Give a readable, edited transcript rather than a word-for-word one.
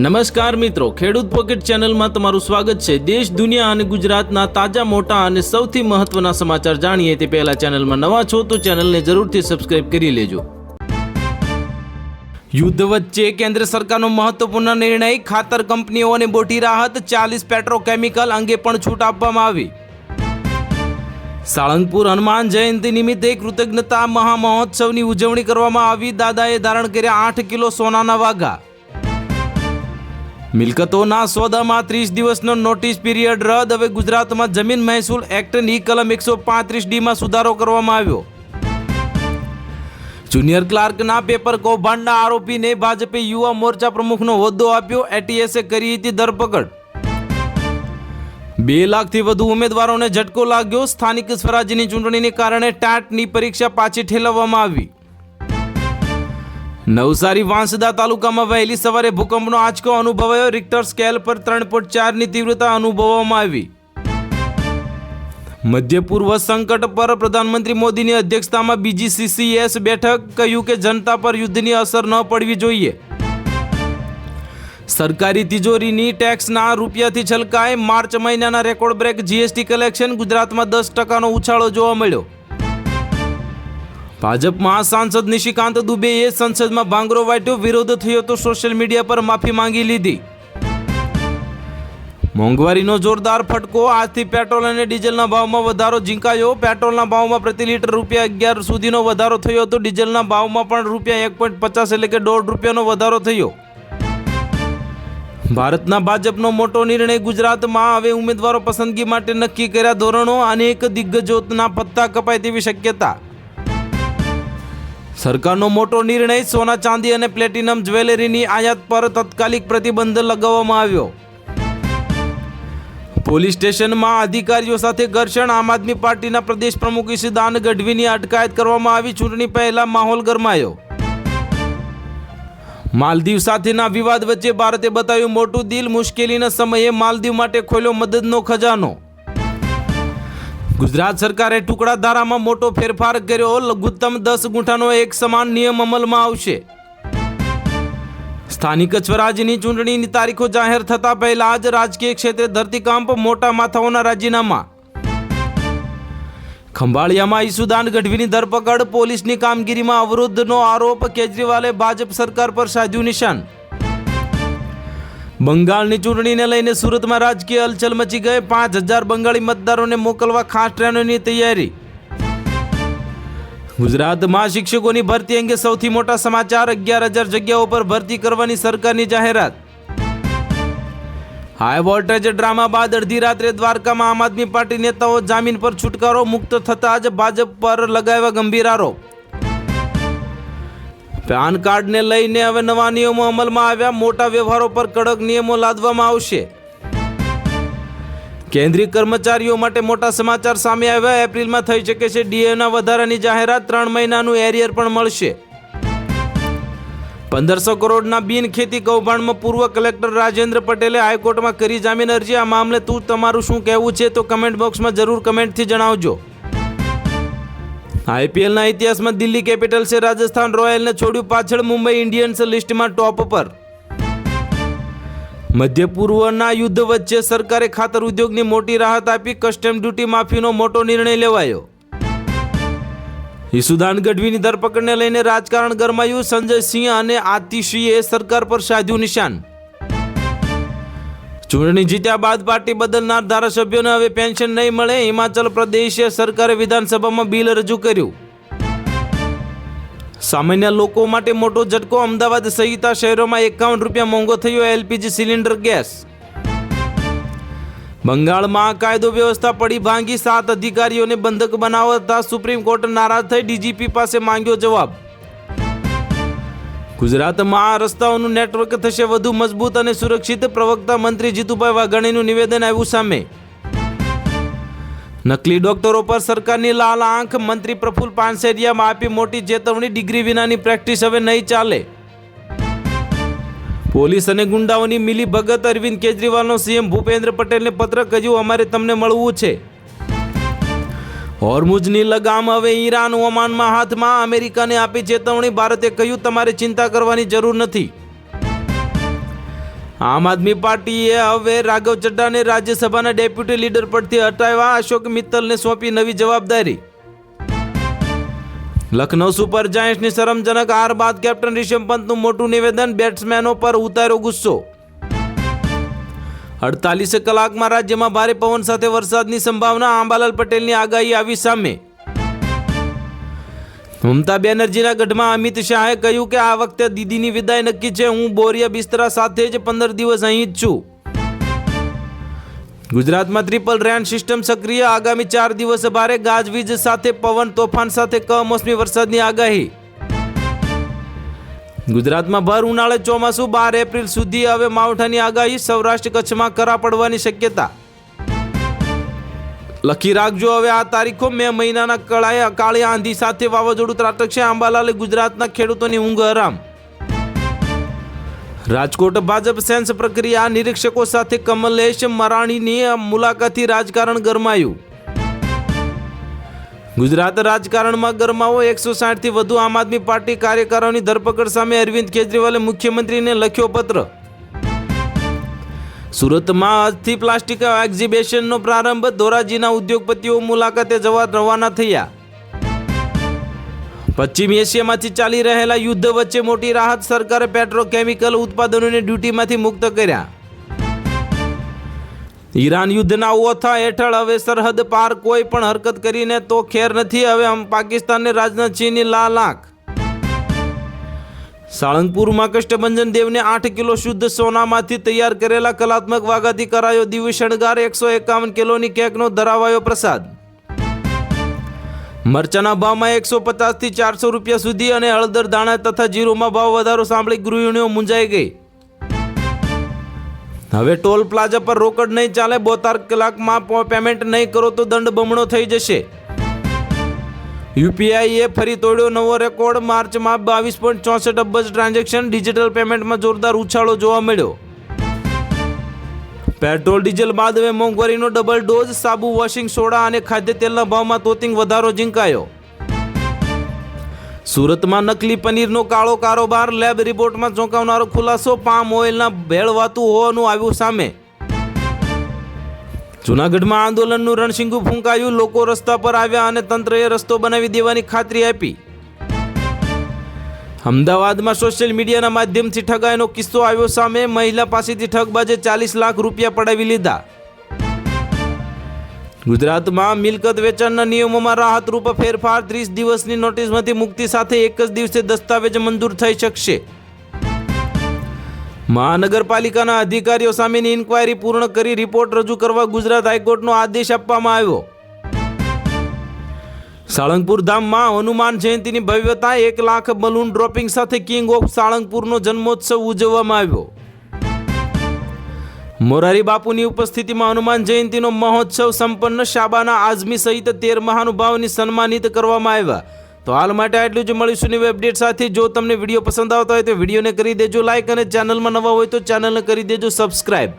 નમસ્કાર મિત્રો, ખેડૂત પોકેટ ચેનલમાં તમારું સ્વાગત છે। દેશ, દુનિયા અને ગુજરાતના તાજા, મોટા અને સૌથી મહત્વના સમાચાર જાણીએ તે પહેલા ચેનલમાં નવા છો તો ચેનલને જરૂરથી સબસ્ક્રાઇબ કરી લેજો। યુદ્ધ વચ્ચે કેન્દ્ર સરકારનો મહત્વપૂર્ણ નિર્ણય, ખાતર કંપનીઓને મોટી રાહત, 40 પેટ્રોકેમિકલ અંગે પણ છૂટ આપવામાં આવી। સાળંગપુર હનુમાન જયંતિ નિમિત્તે કૃતજ્ઞતા મહામહોત્સવની ઉજવણી કરવામાં આવી। દાદાએ ધારણ કર્યા 8 કિલો સોનાના વાઘા। મિલકતોના સોદામાં 30 દિવસનો નોટિસ પીરિયડ રદ। હવે ગુજરાતમાં જમીન મહેસૂલ એક્ટની કલમ 135D માં સુધારો કરવામાં આવ્યો। જુનિયર ક્લાર્કના પેપર કૌભાંડના આરોપીને ભાજપે યુવા મોરચા પ્રમુખનો હોદ્દો આપ્યો। એટીએસે કરી હતી ધરપકડ। 2 લાખથી વધુ ઉમેદવારોને ઝટકો લાગ્યો। સ્થાનિક સ્વરાજ્યની ચૂંટણીને કારણે ટાટની પરીક્ષા પાછી ઠેલવવામાં આવી। નવસારી વાંસદા તાલુકામાં વહેલી સવારે ભૂકંપનો આંચકો અનુભવાયો। રિક્ટર સ્કેલ પર 3.4ની તીવ્રતા અનુભવવામાં આવી। મધ્ય પૂર્વ સંકટ પર પ્રધાનમંત્રી મોદીની અધ્યક્ષતામાં બીજી CCS બેઠક। કહ્યું કે જનતા પર યુદ્ધની અસર ન પડવી જોઈએ। સરકારી તિજોરીની ટેક્સના રૂપિયાથી છલકાય। માર્ચ મહિનાના રેકોર્ડ બ્રેક GST કલેક્શન। ગુજરાતમાં 10%નો ઉછાળો જોવા મળ્યો। ભાજપમાં સાંસદ નિશિકાંત દુબેએ સંસદમાં ભાંગરો વાટ્યો। વિરોધ થયો તો સોશિયલ મીડિયા પર માફી માંગી લીધી। મોંઘવારીનો જોરદાર ફટકો। આજથી પેટ્રોલ અને ડીઝલના ભાવમાં વધારો ઝીંકાયો। પેટ્રોલના ભાવમાં પ્રતિ લીટર ₹11 સુધીનો વધારો થયો હતો। ડીઝલના ભાવમાં પણ ₹1.50 એટલે કે ₹1.5નો વધારો થયો। ભારતના ભાજપનો મોટો નિર્ણય। ગુજરાતમાં હવે ઉમેદવારો પસંદગી માટે નક્કી કર્યા ધોરણો। અનેક દિગ્ગજોના પત્તા કપાય તેવી શક્યતા। સરકારનો મોટો નિર્ણય। સોના, ચાંદી અને પ્લેટિનમ જ્વેલરીની આયાત પર તાત્કાલિક પ્રતિબંધ લગાવવામાં આવ્યો। પોલીસ સ્ટેશનમાં અધિકારીઓ સાથે ઘર્ષણ। આમ આદમી પાર્ટીના પ્રદેશ પ્રમુખ ઈશુદાન ગઢવીની અટકાયત કરવામાં આવી। ચૂંટણી પહેલા માહોલ ગરમાયો। માલદીવ સાથેના વિવાદ વચ્ચે ભારતે બતાવ્યું મોટું દિલ। મુશ્કેલીના સમયે માલદીવ માટે ખોલ્યો મદદનો ખજાનો। ગુજરાત સરકારે ટુકડા ધારામાં મોટો ફેરફાર કર્યો। લઘુત્તમ 10 ગુંઠાનો એક સમાન નિયમ અમલમાં આવશે। સ્થાનિક સ્વરાજ્યની ચૂંટણીની તારીખો જાહેર થતા પહેલા જ રાજકીય ક્ષેત્રે ધરતીકંપ। મોટા માથાઓના રાજીનામા। ખંભાળિયામાં ઈશુદાન ગઢવીની ધરપકડ। પોલીસની કામગીરીમાં અવરોધનો આરોપ। કેજરીવાલે ભાજપ સરકાર પર સાધ્યું નિશાન। બંગાળની ચૂંટણીને લઈને સુરતમાં રાજકીય હલચલ મચી ગઈ। 5000 બંગાળી મતદારોને મોકલવા ખાસ ટ્રેનોની તૈયારી। ગુજરાતમાં શિક્ષકોની ભરતી અંગે સૌથી મોટા સમાચાર। 11000 જગ્યાઓ પર ભરતી કરવાની સરકારની જાહેરાત। હાઈ વોલ્ટેજ ડ્રામા બાદ અડધી રાત્રે દ્વારકામાં આમ આદમી પાર્ટી નેતાઓ જામીન પર છુટકારો મુક્ત થતાં જ ભાજપ પર લગાવ્યા ગંભીર આરોપ। પાન કાર્ડને લઈને હવે નવા નિયમો અમલમાં આવ્યા। મોટા વ્યવહારો પર કડક નિયમો લાદવામાં આવશે। કેન્દ્રીય કર્મચારીઓ માટે મોટા સમાચાર સામે આવ્યા। એપ્રિલમાં થઈ શકે છે DAના વધારાની જાહેરાત। 3 મહિનાનું એરિયર પણ મળશે। 1500 કરોડના બિનખેતી કૌભાંડમાં પૂર્વ કલેક્ટર રાજેન્દ્ર પટેલે હાઈકોર્ટમાં કરી જામીન અરજી। આ મામલે તમારું શું કહેવું છે તો કમેન્ટ બોક્સમાં જરૂર કમેન્ટથી જણાવજો। IPLના ઇતિહાસમાં દિલ્હી કેપિટલ્સે રાજસ્થાન રોયલને છોડ્યું પાછળ। મુંબઈ ઇન્ડિયન્સ લિસ્ટમાં ટોપ પર। મધ્ય પૂર્વના યુદ્ધ વચ્ચે સરકારે ખાતર ઉદ્યોગની મોટી રાહત આપી। કસ્ટમ ડ્યુટી માફીનો મોટો નિર્ણય લેવાયો। ઈશુદાન ગઢવીની ધરપકડને લઈને રાજકારણ ગરમાયું। સંજય સિંહ અને આતિશીએ સરકાર પર સાધ્યું નિશાન। ચૂંટણી જીત્યા બાદ પાર્ટી બદલનાર ધારાસભ્યોને હવે પેન્શન નહીં મળે। હિમાચલ પ્રદેશ સરકારે વિધાનસભામાં બિલ રજૂ કર્યું। સામાન્ય લોકો માટે મોટો ઝટકો। અમદાવાદ સહિત શહેરોમાં ₹51 મોંઘો થયો LPG સિલિન્ડર ગેસ। બંગાળમાં કાયદો વ્યવસ્થા પડી ભાંગી। 7 અધિકારીઓને બંધક બનાવતા સુપ્રીમ કોર્ટ નારાજ થઈ। DGP પાસે માંગ્યો જવાબ। ગુજરાતમાં રસ્તાઓનું નેટવર્ક થશે વધુ મજબૂત અને સુરક્ષિત। પ્રવક્તા મંત્રી જીતુભાઈ વાઘાણીનું નિવેદન આવ્યું સામે। નકલી ડોક્ટરો પર સરકારની લાલ આંખ। મંત્રી પ્રફુલ્લ પાનસેરિયામાં આપી મોટી ચેતવણી। ડિગ્રી વિનાની પ્રેક્ટિસ હવે નહીં ચાલે। પોલીસ અને ગુંડાઓની મિલી ભગત। અરવિંદ કેજરીવાલનો CM ભૂપેન્દ્ર પટેલને પત્ર। કહ્યું અમારે તમને મળવું છે। હોર્મુઝની લગામ હવે ઈરાન ઓમાનમાં હાથમાં। અમેરિકાને આપી ચેતવણી। ભારતે કહ્યું તમારે ચિંતા કરવાની જરૂર નથી। આમ આદમી પાર્ટીએ હવે રાઘવ ચડ્ડાને રાજ્યસભાના ડેપ્યુટી લીડર પરથી હટાવ્યા, અશોક મિત્તલને સોંપી નવી જવાબદારી. લખનૌ સુપર જાયન્ટ્સની શરમજનક હાર બાદ કેપ્ટન રિષભ પંતનું મોટું નિવેદન, બેટ્સમેનો પર ઉતાર્યો ગુસ્સો. 48 કલાકમાં રાજ્યમાં ભારે પવન સાથે વરસાદની સંભાવના, આંબાલાલ પટેલની આગાહી આવી સામે. મમતા બેનર્જીના ગઢમાં અમિત શાહે કહ્યું કે આ વખતે દીદીની વિદાય નક્કી છે, હું બોરિયા બિસ્તરા સાથે જ 15 દિવસ અહીં જ છું. ગુજરાતમાં ટ્રિપલ રેન સિસ્ટમ સક્રિય, આગામી 4 દિવસ ભારે ગાજવીજ સાથે પવન તોફાન સાથે કમોસમી વરસાદની આગાહી. ગુજરાતમાં ભર ઉનાળે ચોમાસું 12 એપ્રિલ સુધી, હવે માવઠાની આગાહી, સૌરાષ્ટ્ર કચ્છમાં કરા પડવાની શક્યતા. લખી રાખજો હવે આ તારીખો, મે મહિનાના કાળી આંધી સાથે વાવાઝોડું ત્રાટકશે, આંબાલાલે ગુજરાતના ખેડૂતોની ઊંઘ હરામ. રાજકોટ ભાજપ સેન્સ પ્રક્રિયા નિરીક્ષકો સાથે કમલેશ મરાણીની મુલાકાતથી રાજકારણ ગરમાયું. ગુજરાત રાજકારણમાં ગરમાવો, 160 થી વધુ આમ આદમી પાર્ટી કાર્યકરોની ધરપકડ સામે અરવિંદ કેજરીવાલે મુખ્યમંત્રીને લખ્યો પત્ર. સુરતમાં આજથી પ્લાસ્ટિક એક્ઝિબિશનનો પ્રારંભ, ધોરાજીના ઉદ્યોગપતિઓ મુલાકાતે જવા રવાના થયા. પશ્ચિમ એશિયામાંથી ચાલી રહેલા યુદ્ધ વચ્ચે મોટી રાહત, સરકારે પેટ્રોકેમિકલ ઉત્પાદનોને ડ્યુટીમાંથી મુક્ત કર્યા. ઈરાન યુદ્ધના ઓથા હેઠળ હવે સરહદ પાર કોઈ પણ હરકત કરીને તો ખેર નથી, હવે પાકિસ્તાનને રાજનાથસિંહની લાલાંક. સાળંગપુરમાં કષ્ટભંજન દેવને 8 કિલો શુદ્ધ સોનામાંથી તૈયાર કરેલા કલાત્મક વાઘાથી કરાયો દિવ્ય શણગાર, 151 કિલોની કેકનો ધરાવાયો પ્રસાદ. મરચાના ભાવમાં 150 થી 400 રૂપિયા સુધી અને હળદર, દાણા તથા જીરુમાં ભાવ વધારો સાંભળી ગૃહિણીઓ મૂંઝાઈ ગઈ. હવે ટોલ પ્લાઝા પર રોકડ નહીં ચાલે, 72 કલાકમાં પેમેન્ટ નહીં કરો તો દંડ બમણો થઈ જશે. યુપીઆઈએ ફરી તોડ્યો નવો રેકોર્ડ, માર્ચમાં 22.64 અબજ ટ્રાન્ઝેક્શન, ડિજિટલ પેમેન્ટમાં જોરદાર ઉછાળો જોવા મળ્યો. પેટ્રોલ ડીઝલ બાદ હવે મોંઘવારીનો ડબલ ડોઝ, સાબુ, વોશિંગ સોડા અને ખાદ્ય તેલના ભાવમાં તોતિંગ વધારો ઝીંકાયો. સુરતમાં નકલી પનીરનો કાળો કારોબાર, લેબ રિપોર્ટમાં ચોંકાવનારો ખુલાસો, પામ ઓઇલના ભેળવાતું હોવાનું આવ્યું સામે. જૂનાગઢમાં આંદોલનનું રણશીંગું ફૂંકાયું, લોકો રસ્તા પર આવ્યા અને તંત્રએ રસ્તો બનાવી દેવાની ખાતરી આપી. અમદાવાદમાં સોશિયલ મીડિયાના માધ્યમથી ઠગાઈનો કિસ્સો આવ્યો સામે, મહિલા પાસેથી ઠગબાજે 40 લાખ રૂપિયા પડાવી લીધા. ગુજરાતમાં મિલકત વેચાણના નિયમોમાં રાહતરૂપ ફેરફાર, 30 દિવસની નોટિસમાંથી મુક્તિ સાથે એક જ દિવસે દસ્તાવેજ મંજૂર થઈ શકશે. મહાનગરપાલિકાના અધિકારીઓ સામેની ઇન્કવાયરી પૂર્ણ કરી રિપોર્ટ રજૂ કરવા ગુજરાત હાઈકોર્ટનો આદેશ આપવામાં આવ્યો. સાળંગપુર ધામમાં હનુમાન જયંતીની ભવ્યતા, 1 લાખ બલૂન ડ્રોપિંગ સાથે કિંગ ઓફ સાળંગપુરનો જન્મોત્સવ ઉજવવામાં આવ્યો. મોરારી બાપુની ઉપસ્થિતિમાં હનુમાન જયંતીનો મહોત્સવ સંપન્ન, શાબાના આઝમી સહિત 13 મહાનુભાવોની સન્માનિત કરવામાં આવ્યા. તો હાલ માટે આટલું જ, મળીશું નવી અપડેટ સાથે. જો તમને વિડીયો પસંદ આવતા હોય તો વિડીયોને કરી દેજો લાઈક અને ચેનલમાં નવા હોય તો ચેનલને કરી દેજો સબસ્ક્રાઈબ.